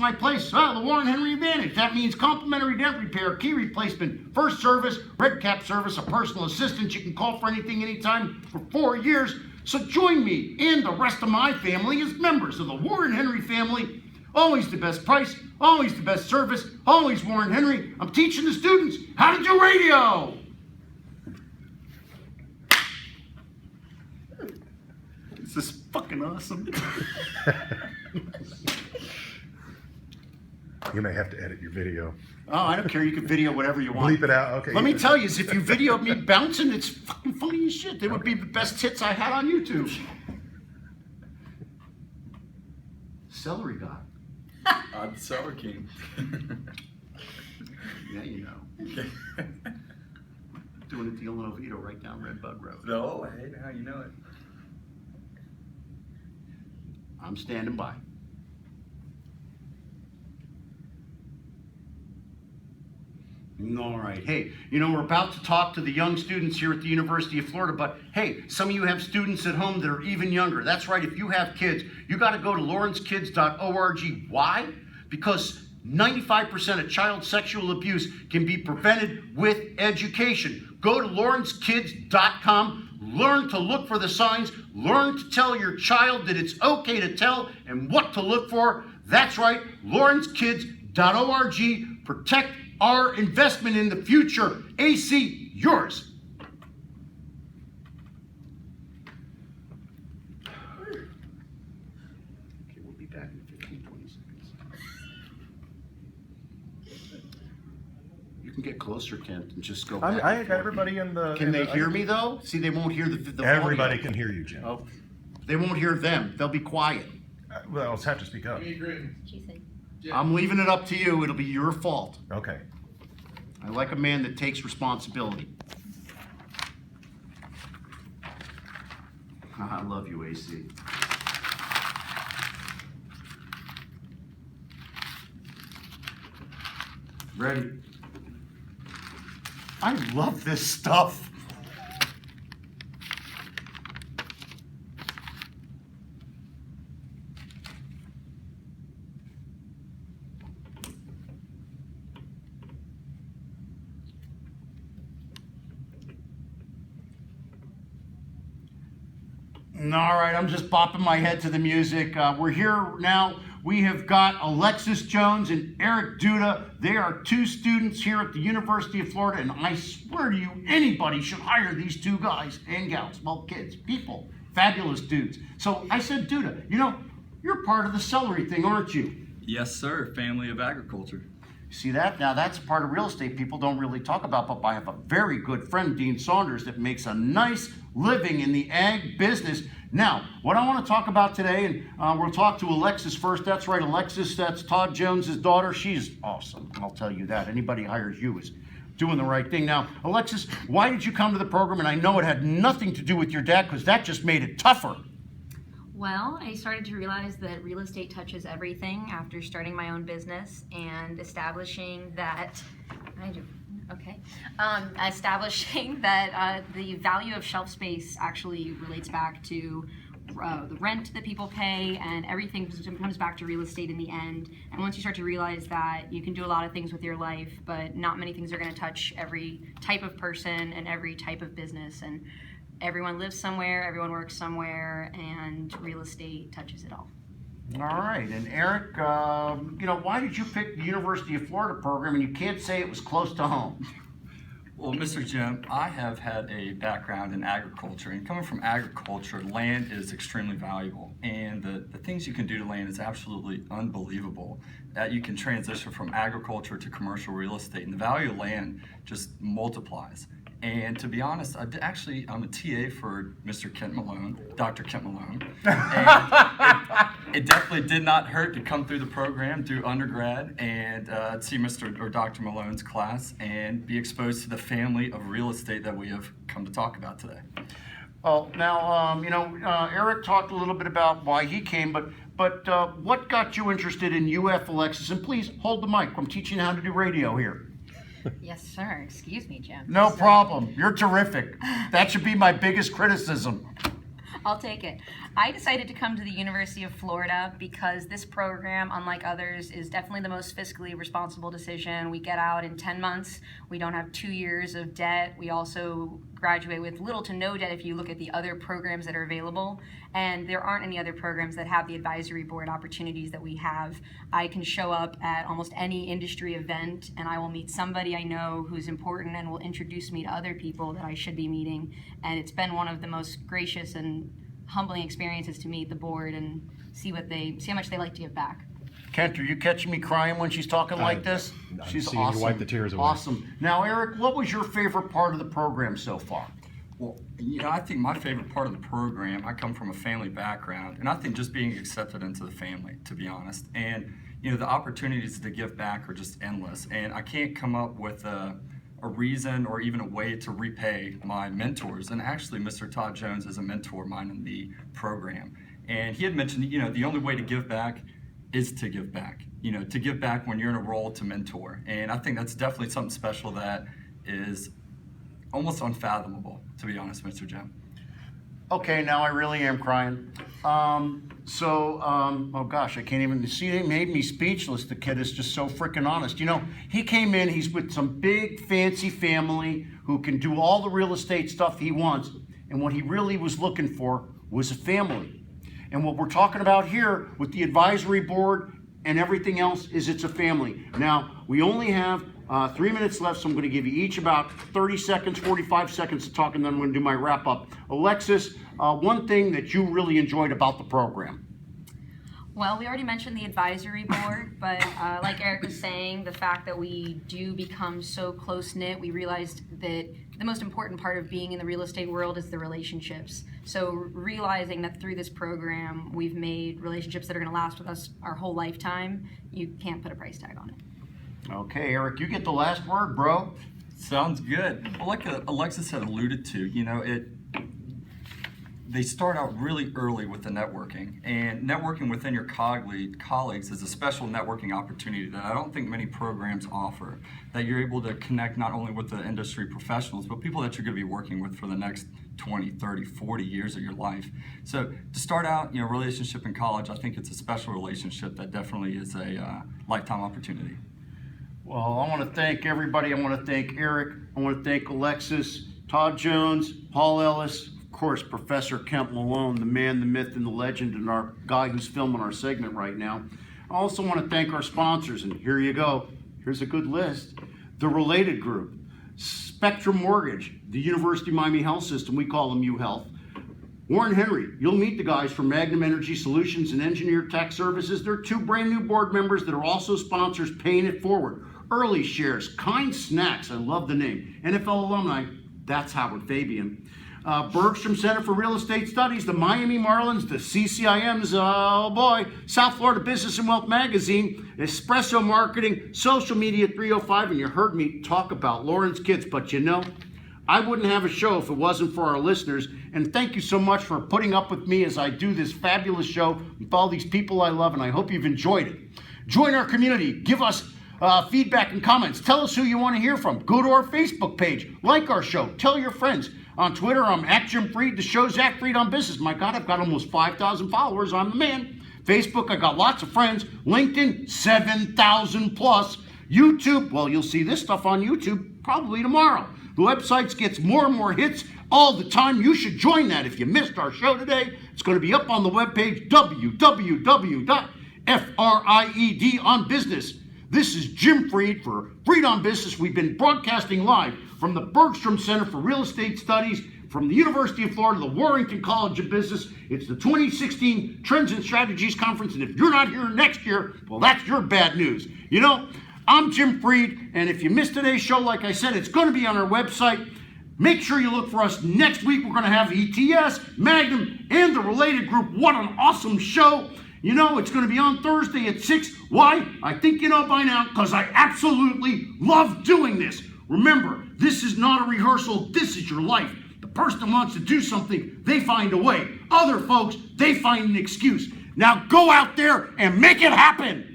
my place? Well, the Warren Henry Advantage. That means complimentary dent repair, key replacement, first service, red cap service, a personal assistant you can call for anything, anytime for 4 years. So join me and the rest of my family as members of the Warren Henry family. Always the best price, always the best service, always Warren Henry. I'm teaching the students how to do radio. This is fucking awesome. You may have to edit your video. Oh, I don't care. You can video whatever you want. Bleep it out. Okay. Let me tell you, if you video me bouncing, it's fucking funny as shit. They would be the best hits I had on YouTube. Celery guy. I'm the Celery King. Yeah, you know. Doing a deal in Oviedo right down Red Bug Road. No, hey, now you know it. I'm standing by. All right. Hey, you know, we're about to talk to the young students here at the University of Florida, but hey, some of you have students at home that are even younger. That's right. If you have kids, you got to go to lawrencekids.org. Why? Because 95% of child sexual abuse can be prevented with education. Go to lawrencekids.com. Learn to look for the signs. Learn to tell your child that it's okay to tell and what to look for. That's right. lawrencekids.org. Protect our investment in the future. AC, yours. Okay, we'll be back in 15, 20 seconds. You can get closer, Kent, and just go back. I got everybody in the... Can they hear me, though? See, they won't hear the Everybody audio. can hear you, Jim. Oh, they won't hear them. They'll be quiet. Well, I'll have to speak up. She said. I'm leaving it up to you. It'll be your fault. Okay. I like a man that takes responsibility. I love you, AC. Ready? I love this stuff. All right, I'm just bopping my head to the music. We're here now. We have got Alexis Jones and Eric Duda. They are two students here at the University of Florida, and I swear to you, anybody should hire these two guys and gals. Well, kids, people, fabulous dudes. So I said, Duda, you know, you're part of the celery thing, aren't you? Yes, sir. Family of agriculture. See that? Now that's a part of real estate people don't really talk about, but I have a very good friend, Dean Saunders, that makes a nice living in the ag business. Now, what I want to talk about today, and we'll talk to Alexis first. That's right, Alexis, that's Todd Jones's daughter. She's awesome, I'll tell you that. Anybody hires you is doing the right thing. Now, Alexis, why did you come to the program? And I know it had nothing to do with your dad, because that just made it tougher. Well, I started to realize that real estate touches everything after starting my own business and establishing that establishing that the value of shelf space actually relates back to the rent that people pay, and everything comes back to real estate in the end. And once you start to realize that you can do a lot of things with your life, but not many things are going to touch every type of person and every type of business, and everyone lives somewhere, everyone works somewhere, and real estate touches it all. All right, and Eric, you know, why did you pick the University of Florida program, and you can't say it was close to home? Well, Mr. Jim, I have had a background in agriculture, and coming from agriculture, land is extremely valuable, and the things you can do to land is absolutely unbelievable. That you can transition from agriculture to commercial real estate, and the value of land just multiplies. And to be honest, I'm a TA for Mr. Kent Malone, Dr. Kent Malone. And it definitely did not hurt to come through the program, do undergrad, and see Mr. or Dr. Malone's class and be exposed to the family of real estate that we have come to talk about today. Well, now, you know, Eric talked a little bit about why he came, but what got you interested in UF, Alexis? And please hold the mic. I'm teaching how to do radio here. Yes, sir. Excuse me, Jim. No problem. You're terrific. That should be my biggest criticism. I'll take it. I decided to come to the University of Florida because this program, unlike others, is definitely the most fiscally responsible decision. We get out in 10 months. We don't have 2 years of debt. We also graduate with little to no debt if you look at the other programs that are available. And there aren't any other programs that have the advisory board opportunities that we have. I can show up at almost any industry event and I will meet somebody I know who's important and will introduce me to other people that I should be meeting. And it's been one of the most gracious and humbling experiences to meet the board and see how much they like to give back. Kent, are you catching me crying when she's talking like this? I'm She's seeing you awesome. wipe the tears away. Awesome. Now, Eric, what was your favorite part of the program so far? Well, I think my favorite part of the program, I come from a family background, and I think just being accepted into the family, to be honest. And, the opportunities to give back are just endless. And I can't come up with a reason or even a way to repay my mentors. And actually, Mr. Todd Jones is a mentor of mine in the program. And he had mentioned, the only way to give back is to give back, to give back when you're in a role to mentor. And I think that's definitely something special that is almost unfathomable, to be honest, Mr. Jim. Okay, now I really am crying. Oh gosh, I can't even see. They made me speechless. The kid is just so freaking honest. He came in, he's with some big fancy family who can do all the real estate stuff he wants. And what he really was looking for was a family. And what we're talking about here with the advisory board and everything else is it's a family. Now, we only have 3 minutes left, so I'm going to give you each about 30 seconds, 45 seconds to talk, and then I'm going to do my wrap up. Alexis, one thing that you really enjoyed about the program? Well, we already mentioned the advisory board, but like Eric was saying, the fact that we do become so close-knit, we realized that the most important part of being in the real estate world is the relationships. So realizing that through this program, we've made relationships that are going to last with us our whole lifetime, you can't put a price tag on it. Okay, Eric, you get the last word, bro. Sounds good. Well, like Alexis had alluded to, they start out really early with the networking, and networking within your colleagues is a special networking opportunity that I don't think many programs offer, that you're able to connect not only with the industry professionals, but people that you're going to be working with for the next 20, 30, 40 years of your life. So to start out, relationship in college, I think it's a special relationship that definitely is a lifetime opportunity. Well, I want to thank everybody. I want to thank Eric. I want to thank Alexis, Todd Jones, Paul Ellis, of course, Professor Kemp Malone, the man, the myth, and the legend, and our guy who's filming our segment right now. I also want to thank our sponsors, and here you go. Here's a good list. The Related Group, Spectrum Mortgage, the University of Miami Health System, we call them UHealth. Warren Henry, you'll meet the guys from Magnum Energy Solutions and Engineer Tech Services. They're 2 brand new board members that are also sponsors paying it forward. Early Shares, Kind Snacks, I love the name. NFL alumni, that's Howard Fabian. Bergstrom Center for Real Estate Studies, the Miami Marlins, the CCIMs, oh boy, South Florida Business and Wealth Magazine, Espresso Marketing, Social Media 305, and you heard me talk about Lauren's kids, but I wouldn't have a show if it wasn't for our listeners, and thank you so much for putting up with me as I do this fabulous show with all these people I love, and I hope you've enjoyed it. Join our community, give us feedback and comments, tell us who you want to hear from, go to our Facebook page, like our show, tell your friends. On Twitter, I'm at Jim Fried, the show Zach Fried on Business. My God, I've got almost 5,000 followers, I'm the man. Facebook, I got lots of friends. LinkedIn, 7,000 plus. YouTube, well, you'll see this stuff on YouTube probably tomorrow. The website gets more and more hits all the time. You should join that. If you missed our show today, it's going to be up on the webpage, www.fried on Business. This is Jim Fried for Fried on Business. We've been broadcasting live from the Bergstrom Center for Real Estate Studies from the University of Florida, the Warrington College of Business. It's the 2016 Trends and Strategies Conference, and if you're not here next year, well, that's your bad news. I'm Jim Fried, and if you missed today's show, like I said, it's going to be on our website. Make sure you look for us next week. We're going to have ETS, Magnum, and the Related Group. What an awesome show. It's going to be on Thursday at 6. Why? I think you know by now, because I absolutely love doing this. Remember, this is not a rehearsal. This is your life. The person wants to do something, they find a way. Other folks, they find an excuse. Now go out there and make it happen.